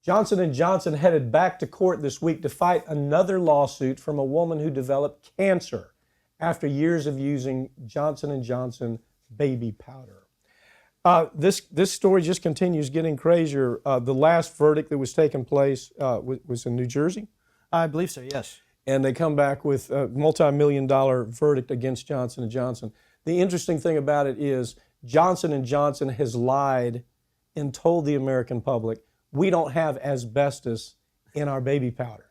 Johnson & Johnson headed back to court this week to fight another lawsuit from a woman who developed cancer after years of using Johnson & Johnson baby powder. This story just continues getting crazier. The last verdict that was taking place was in New Jersey. I believe so, yes. And they come back with a multi-million-dollar verdict against Johnson & Johnson. The interesting thing about it is Johnson & Johnson has lied and told the American public, we don't have asbestos in our baby powder.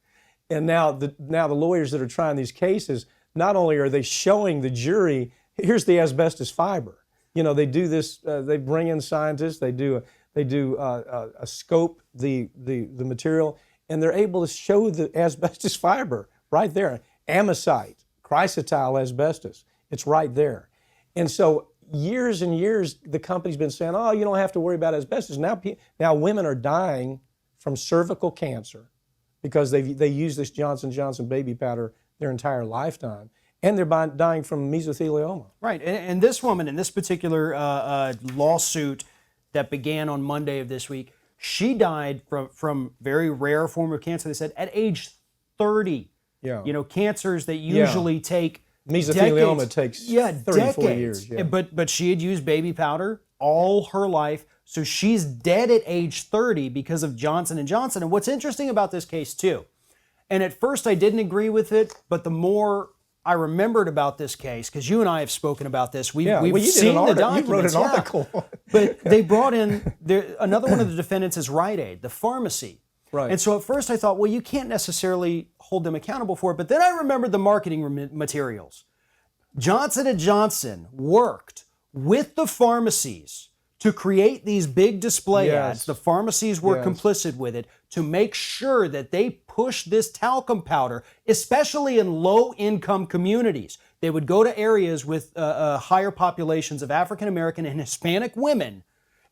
And now the lawyers that are trying these cases, not only are they showing the jury, here's the asbestos fiber. You know, they do this, they bring in scientists, they do a scope the material, and they're able to show the asbestos fiber right there. Amosite, chrysotile asbestos, it's right there. And so years and years, the company's been saying, oh, you don't have to worry about asbestos. Now women are dying from cervical cancer because they use this Johnson & Johnson baby powder their entire lifetime. And they're dying from mesothelioma. Right, and this woman in this particular lawsuit that began on Monday of this week, she died from very rare form of cancer, they said, at age 30. Yeah. You know, cancers that usually take mesothelioma decades. takes 30, 40 years. Yeah. But she had used baby powder all her life, so she's dead at age 30 because of Johnson & Johnson. And what's interesting about this case, too, and at first I didn't agree with it, but the more I remembered about this case, because you and I have spoken about this. We've seen the documents. You wrote an article. But they brought in, another one of the defendants is Rite Aid, the pharmacy. Right. And so at first I thought, well, you can't necessarily hold them accountable for it. But then I remembered the marketing materials. Johnson & Johnson worked with the pharmacies to create these big display ads. The pharmacies were complicit with it to make sure that they pushed this talcum powder, especially in low-income communities. They would go to areas with higher populations of African American and Hispanic women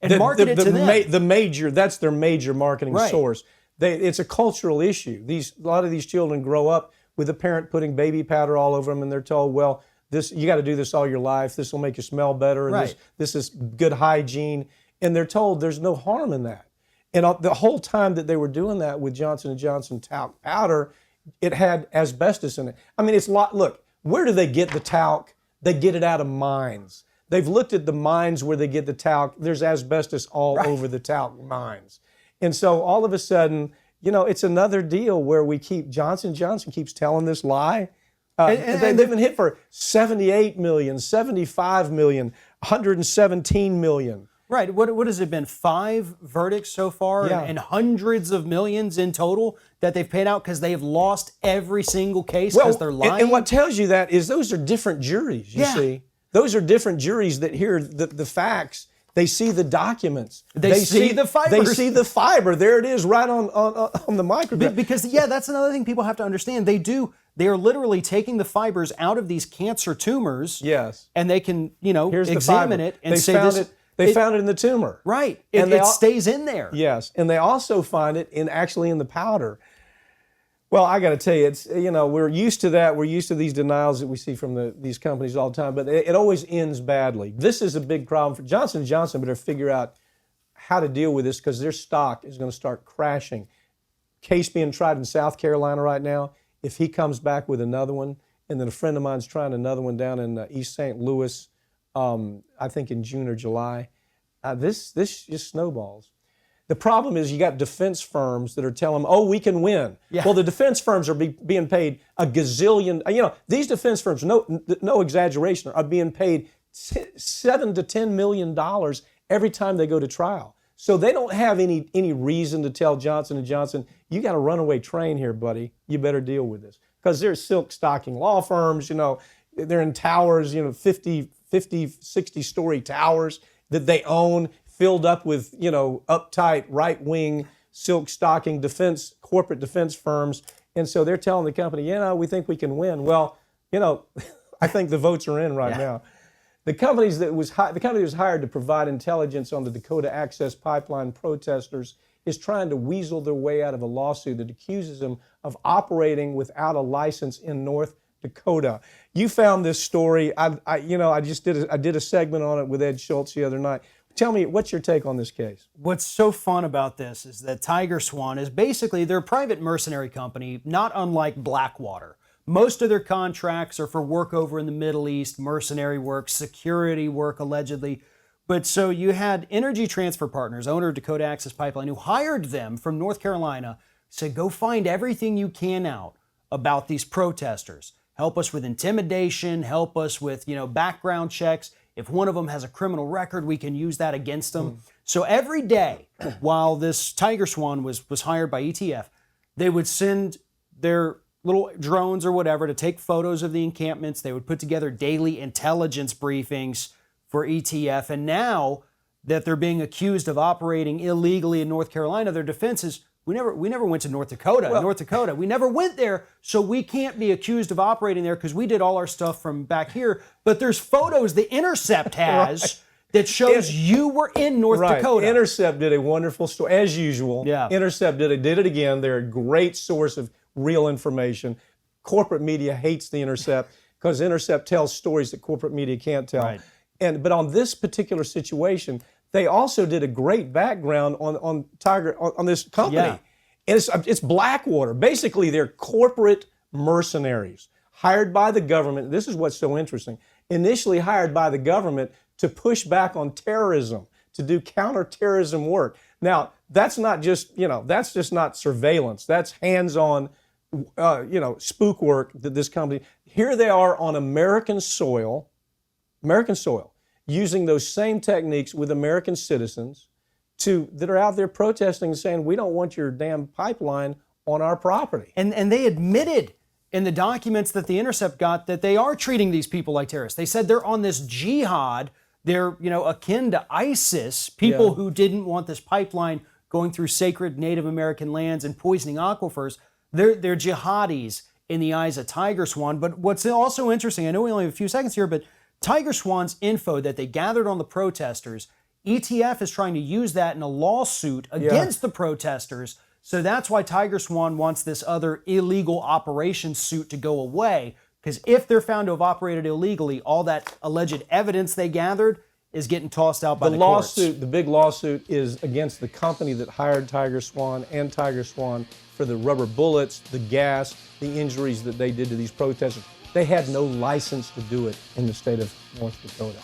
and market it to them. That's their major marketing source. It's a cultural issue. A lot of these children grow up with a parent putting baby powder all over them, and they're told, well, you got to do this all your life. This will make you smell better. And this is good hygiene. And they're told there's no harm in that. And the whole time that they were doing that with Johnson & Johnson talc powder, it had asbestos in it. I mean, look, where do they get the talc? They get it out of mines. They've looked at the mines where they get the talc. There's asbestos all over the talc mines. And so all of a sudden, you know, it's another deal where Johnson & Johnson keeps telling this lie. They've been hit for $78 million, $75 million, $117 million. Right. What has it been? 5 verdicts so far and hundreds of millions in total that they've paid out because they've lost every single case because they're lying? And what tells you that is those are different juries, you see. Those are different juries that hear the facts. They see the documents. They see the fibers. They see the fiber. There it is right on the micrograph. Because, that's another thing people have to understand. They are literally taking the fibers out of these cancer tumors. Yes. And they can, Here's examine it and say this. They found it in the tumor. Right. It stays in there. Yes. And they also find it actually in the powder. Well, I got to tell you, it's we're used to that. We're used to these denials that we see from these companies all the time, but it always ends badly. This is a big problem for Johnson & Johnson. Better figure out how to deal with this because their stock is going to start crashing. Case being tried in South Carolina right now. If he comes back with another one, and then a friend of mine's trying another one down in East St. Louis, I think in June or July, this just snowballs. The problem is you got defense firms that are telling them, oh, we can win. Yeah. Well, the defense firms are being paid a gazillion. These defense firms, no exaggeration, are being paid $7 to $10 million every time they go to trial. So they don't have any reason to tell Johnson & Johnson, you got a runaway train here, buddy. You better deal with this. Because they're silk stocking law firms, they're in towers, 50, 60-story towers that they own, filled up with, uptight, right-wing, silk-stocking corporate defense firms. And so they're telling the company, we think we can win. Well, I think the votes are in right now. The company that was hired to provide intelligence on the Dakota Access Pipeline protesters is trying to weasel their way out of a lawsuit that accuses them of operating without a license in North Dakota. You found this story. I did a segment on it with Ed Schultz the other night. Tell me, what's your take on this case? What's so fun about this is that Tiger Swan is basically, they're a private mercenary company, not unlike Blackwater. Most of their contracts are for work over in the Middle East, mercenary work, security work, allegedly. But so you had Energy Transfer Partners, owner of Dakota Access Pipeline, who hired them from North Carolina, said, go find everything you can out about these protesters. Help us with intimidation, help us with, background checks. If one of them has a criminal record, we can use that against them. So every day while this Tiger Swan was hired by ETF, they would send their little drones or whatever to take photos of the encampments. They would put together daily intelligence briefings for ETF. And now that they're being accused of operating illegally in North Carolina, their defense is, we never went to North Dakota. We never went there, so we can't be accused of operating there because we did all our stuff from back here. But there's photos The Intercept has that shows you were in North Dakota. Intercept did a wonderful story, as usual. Yeah. Intercept did it again. They're a great source of real information. Corporate media hates The Intercept because Intercept tells stories that corporate media can't tell. Right. But on this particular situation, they also did a great background on Tiger on this company. Yeah. And it's Blackwater. Basically, they're corporate mercenaries hired by the government. This is what's so interesting. Initially hired by the government to push back on terrorism, to do counterterrorism work. Now, that's not just, that's just not surveillance. That's hands-on, spook work that this company. Here they are on American soil, using those same techniques with American citizens that are out there protesting and saying, we don't want your damn pipeline on our property. And they admitted in the documents that The Intercept got that they are treating these people like terrorists. They said they're on this jihad. They're, akin to ISIS, people who didn't want this pipeline going through sacred Native American lands and poisoning aquifers. They're jihadis in the eyes of Tiger Swan. But what's also interesting, I know we only have a few seconds here, but Tiger Swan's info that they gathered on the protesters, ETF is trying to use that in a lawsuit against the protesters. So that's why Tiger Swan wants this other illegal operation suit to go away. Because if they're found to have operated illegally, all that alleged evidence they gathered is getting tossed out by the courts. The big lawsuit is against the company that hired Tiger Swan and Tiger Swan for the rubber bullets, the gas, the injuries that they did to these protesters. They had no license to do it in the state of North Dakota.